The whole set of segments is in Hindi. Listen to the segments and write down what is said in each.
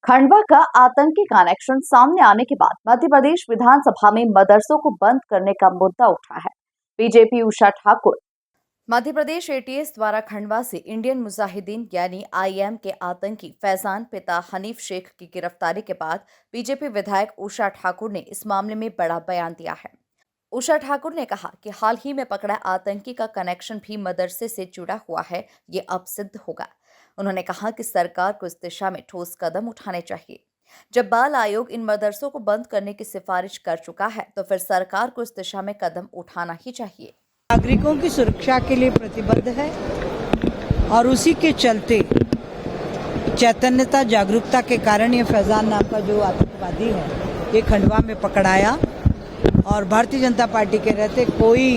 खंडवा का आतंकी कनेक्शन सामने आने के बाद मध्य प्रदेश विधानसभा में मदरसों को बंद करने का मुद्दा उठा है। बीजेपी उषा ठाकुर। मध्य प्रदेश एटीएस द्वारा खंडवा से इंडियन मुजाहिदीन यानी आईएम के आतंकी फैजान पिता हनीफ शेख की गिरफ्तारी के बाद बीजेपी विधायक उषा ठाकुर ने इस मामले में बड़ा बयान दिया है। उषा ठाकुर ने कहा कि हाल ही में पकड़ा आतंकी का कनेक्शन भी मदरसे से जुड़ा हुआ है, ये अब सिद्ध होगा। उन्होंने कहा कि सरकार को इस दिशा में ठोस कदम उठाने चाहिए। जब बाल आयोग इन मदरसों को बंद करने की सिफारिश कर चुका है तो फिर सरकार को इस दिशा में कदम उठाना ही चाहिए। नागरिकों की सुरक्षा के लिए प्रतिबद्ध है और उसी के चलते चैतन्यता जागरूकता के कारण ये फैजान नाम का जो आतंकवादी है ये खंडवा में पकड़ाया और भारतीय जनता पार्टी के रहते कोई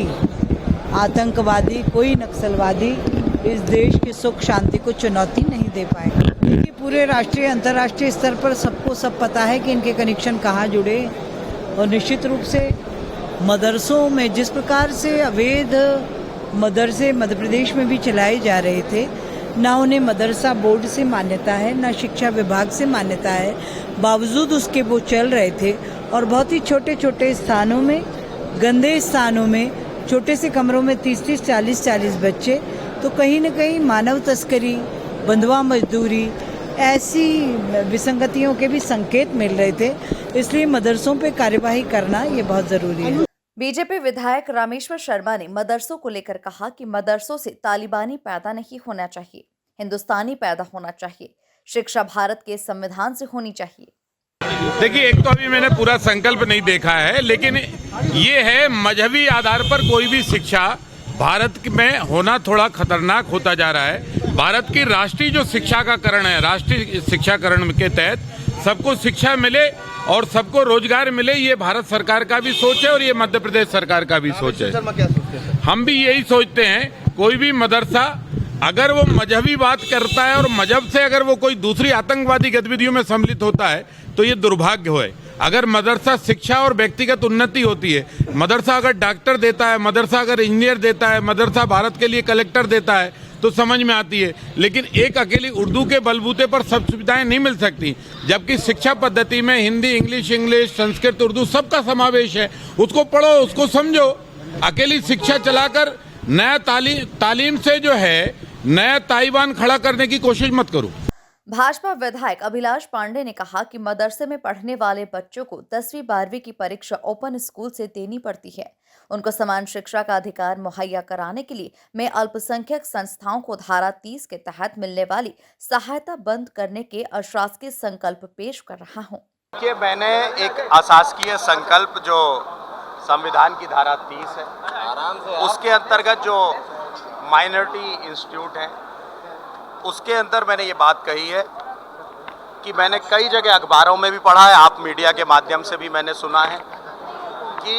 आतंकवादी कोई नक्सलवादी इस देश की सुख शांति को चुनौती नहीं दे पाएगा। देखिए पूरे राष्ट्रीय अंतर्राष्ट्रीय स्तर पर सबको सब पता है कि इनके कनेक्शन कहाँ जुड़े और निश्चित रूप से मदरसों में जिस प्रकार से अवैध मदरसे मध्य प्रदेश में भी चलाए जा रहे थे, ना उन्हें मदरसा बोर्ड से मान्यता है ना शिक्षा विभाग से मान्यता है, बावजूद उसके वो चल रहे थे और बहुत ही छोटे छोटे स्थानों में गंदे स्थानों में छोटे से कमरों में 30-30 40-40 बच्चे, तो कहीं न कहीं मानव तस्करी बंधुआ मजदूरी ऐसी विसंगतियों के भी संकेत मिल रहे थे, इसलिए मदरसों पे कार्यवाही करना ये बहुत ज़रूरी है। बीजेपी विधायक रामेश्वर शर्मा ने मदरसों को लेकर कहा कि मदरसों से तालिबानी पैदा नहीं होना चाहिए, हिंदुस्तानी पैदा होना चाहिए। शिक्षा भारत के संविधान से होनी चाहिए। देखिए, एक तो अभी मैंने पूरा संकल्प नहीं देखा है, लेकिन ये है मजहबी आधार पर कोई भी शिक्षा भारत में होना थोड़ा खतरनाक होता जा रहा है। भारत की राष्ट्रीय जो शिक्षा का करण है, राष्ट्रीय शिक्षाकरण के तहत सबको शिक्षा मिले और सबको रोजगार मिले, ये भारत सरकार का भी सोच है और ये मध्य प्रदेश सरकार का भी सोच है। हम भी यही सोचते हैं, कोई भी मदरसा अगर वो मजहबी बात करता है और मजहब से अगर वो कोई दूसरी आतंकवादी गतिविधियों में सम्मिलित होता है तो ये दुर्भाग्य है। अगर मदरसा शिक्षा और व्यक्तिगत उन्नति होती है, मदरसा अगर डॉक्टर देता है, मदरसा अगर इंजीनियर देता है, मदरसा भारत के लिए कलेक्टर देता है तो समझ में आती है। लेकिन एक अकेली उर्दू के बलबूते पर सब सुविधाएं नहीं मिल सकती, जबकि शिक्षा पद्धति में हिंदी, इंग्लिश, संस्कृत, उर्दू सबका समावेश है। उसको पढ़ो, उसको समझो। अकेली शिक्षा चलाकर नया तालीम से जो है नया ताइवान खड़ा करने की कोशिश मत करो। भाजपा विधायक अभिलाष पांडे ने कहा कि मदरसे में पढ़ने वाले बच्चों को 10वीं 12वीं की परीक्षा ओपन स्कूल से देनी पड़ती है। उनको समान शिक्षा का अधिकार मुहैया कराने के लिए मैं अल्पसंख्यक संस्थाओं को धारा 30 के तहत मिलने वाली सहायता बंद करने के अशासकीय संकल्प पेश कर रहा हूँ। कि मैंने एक अशासकीय संकल्प जो संविधान की धारा 30 है, उसके अंतर्गत जो माइनॉरिटी इंस्टीट्यूट है, उसके अंदर मैंने ये बात कही है कि मैंने कई जगह अखबारों में भी पढ़ा है, आप मीडिया के माध्यम से भी मैंने सुना है कि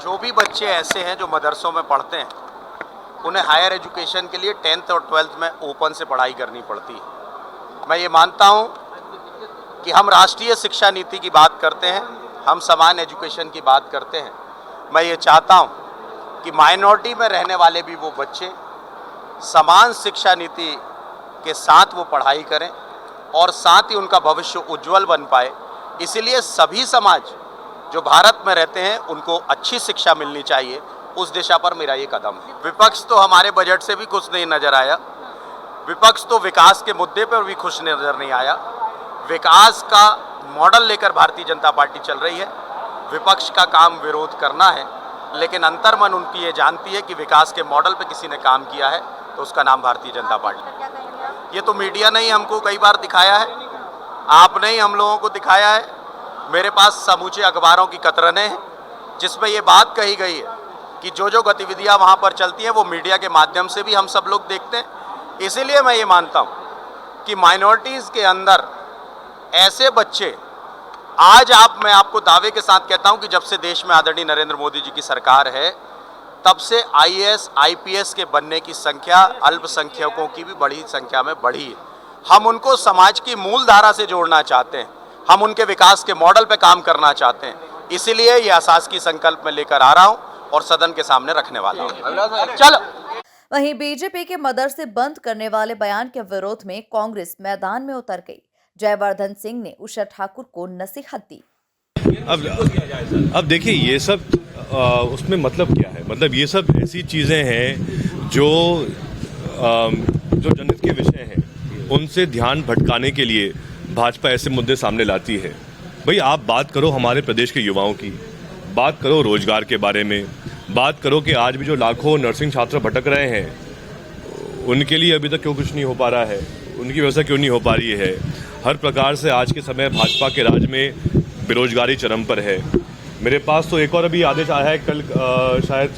जो भी बच्चे ऐसे हैं जो मदरसों में पढ़ते हैं, उन्हें हायर एजुकेशन के लिए 10th और 12th में ओपन से पढ़ाई करनी पड़ती है। मैं ये मानता हूँ कि हम राष्ट्रीय शिक्षा नीति की बात करते हैं, हम समान एजुकेशन की बात करते हैं। मैं ये चाहता हूँ कि माइनॉरिटी में रहने वाले भी वो बच्चे समान शिक्षा नीति के साथ वो पढ़ाई करें और साथ ही उनका भविष्य उज्जवल बन पाए। इसीलिए सभी समाज जो भारत में रहते हैं उनको अच्छी शिक्षा मिलनी चाहिए, उस दिशा पर मेरा ये कदम है। विपक्ष तो हमारे बजट से भी खुश नहीं नजर आया, विपक्ष तो विकास के मुद्दे पर भी खुश नजर नहीं आया। विकास का मॉडल लेकर भारतीय जनता पार्टी चल रही है, विपक्ष का काम विरोध करना है, लेकिन अंतर्मन उनकी ये जानती है कि विकास के मॉडल पे किसी ने काम किया है तो उसका नाम भारतीय जनता पार्टी। ये तो मीडिया ने ही हमको कई बार दिखाया है, आपने ही हम लोगों को दिखाया है। मेरे पास समूचे अखबारों की कतरनें हैं जिसमें ये बात कही गई है कि जो गतिविधियां वहाँ पर चलती हैं वो मीडिया के माध्यम से भी हम सब लोग देखते हैं। इसीलिए मैं ये मानता हूँ कि माइनॉरिटीज़ के अंदर ऐसे बच्चे आज मैं आपको दावे के साथ कहता हूं कि जब से देश में आदरणीय नरेंद्र मोदी जी की सरकार है, तब से आईएएस आईपीएस के बनने की संख्या अल्पसंख्यकों की भी बड़ी संख्या में बढ़ी है। हम उनको समाज की मूल धारा से जोड़ना चाहते हैं, हम उनके विकास के मॉडल पे काम करना चाहते हैं। इसीलिए ये अशासकीय संकल्प में लेकर आ रहा हूं और सदन के सामने रखने वाला हूं। चलो। वहीं बीजेपी के मदरसे बंद करने वाले बयान के विरोध में कांग्रेस मैदान में उतर गई। जयवर्धन सिंह ने उषा ठाकुर को नसीहत दी। अब देखिए ये सब उसमें मतलब क्या है, मतलब ये सब ऐसी चीज़ें हैं जो जनहित के विषय हैं, उनसे ध्यान भटकाने के लिए भाजपा ऐसे मुद्दे सामने लाती है। भाई आप बात करो हमारे प्रदेश के युवाओं की, बात करो रोजगार के बारे में, बात करो कि आज भी जो लाखों नर्सिंग छात्र भटक रहे हैं उनके लिए अभी तक क्यों कुछ नहीं हो पा रहा है, उनकी व्यवस्था क्यों नहीं हो पा रही है। हर प्रकार से आज के समय भाजपा के राज में बेरोजगारी चरम पर है। मेरे पास तो एक और अभी आदेश आया है, कल शायद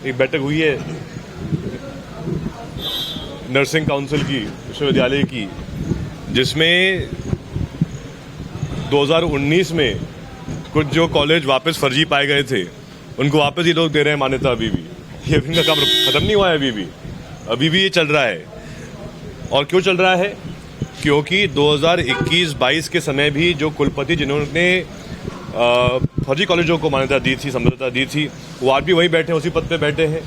एक बैठक हुई है नर्सिंग काउंसिल की विश्वविद्यालय की, जिसमें 2019 में कुछ जो कॉलेज वापस फर्जी पाए गए थे उनको वापस ये लोग दे रहे हैं मान्यता। अभी भी ये इनका काम खत्म नहीं हुआ है, अभी भी ये चल रहा है। और क्यों चल रहा है? क्योंकि 2021-22 के समय भी जो कुलपति जिन्होंने फर्जी कॉलेजों को मान्यता दी थी, समझौता दी थी, वो आज भी वहीं बैठे हैं, उसी पद पे बैठे हैं।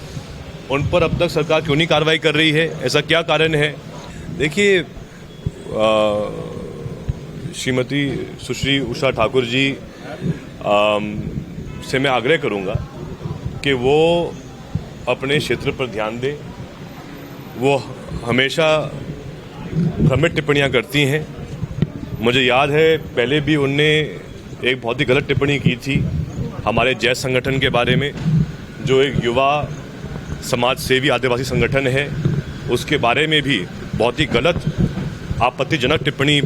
उन पर अब तक सरकार क्यों नहीं कार्रवाई कर रही है? ऐसा क्या कारण है? देखिए श्रीमती सुश्री उषा ठाकुर जी से मैं आग्रह करूंगा कि वो अपने क्षेत्र पर ध्यान दें। वो हमेशा भ्रमित टिप्पणियां करती हैं। मुझे याद है पहले भी उनने एक बहुत ही गलत टिप्पणी की थी हमारे जैस संगठन के बारे में, जो एक युवा समाज सेवी आदिवासी संगठन है, उसके बारे में भी बहुत ही गलत आपत्तिजनक टिप्पणी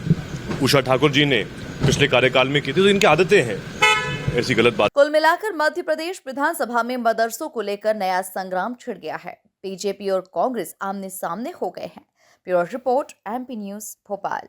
उषा ठाकुर जी ने पिछले कार्यकाल में की थी। तो इनकी आदतें हैं ऐसी गलत बात। कुल मिलाकर मध्य प्रदेश विधानसभा में मदरसों को लेकर नया संग्राम छिड़ गया है। बीजेपी और कांग्रेस आमने सामने हो गए हैं। Bureau report, MP news, Bhopal.